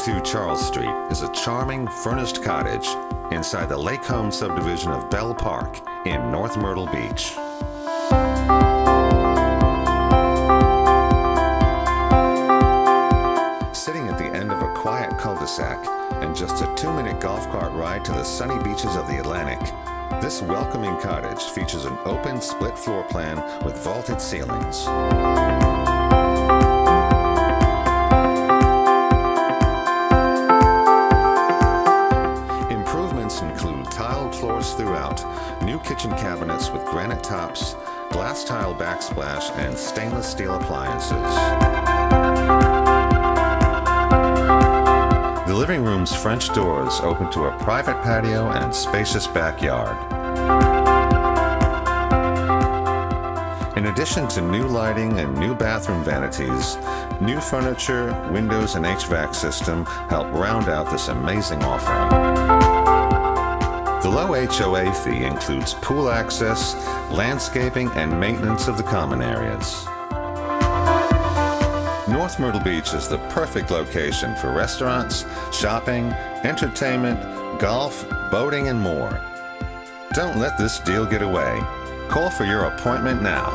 102 Charles Street is a charming, furnished cottage inside the Lake Homes subdivision of Belle Park in North Myrtle Beach. Sitting at the end of a quiet cul-de-sac and just a 2-minute golf cart ride to the sunny beaches of the Atlantic, this welcoming cottage features an open split floor plan with vaulted ceilings. Improvements include tiled floors throughout, new kitchen cabinets with granite tops, glass tile backsplash, and stainless steel appliances. The living room's French doors open to a private patio and spacious backyard. In addition to new lighting and new bathroom vanities, new furniture, windows, and HVAC system help round out this amazing offering. The low HOA fee includes pool access, landscaping, and maintenance of the common areas. North Myrtle Beach is the perfect location for restaurants, shopping, entertainment, golf, boating, and more. Don't let this deal get away. Call for your appointment now.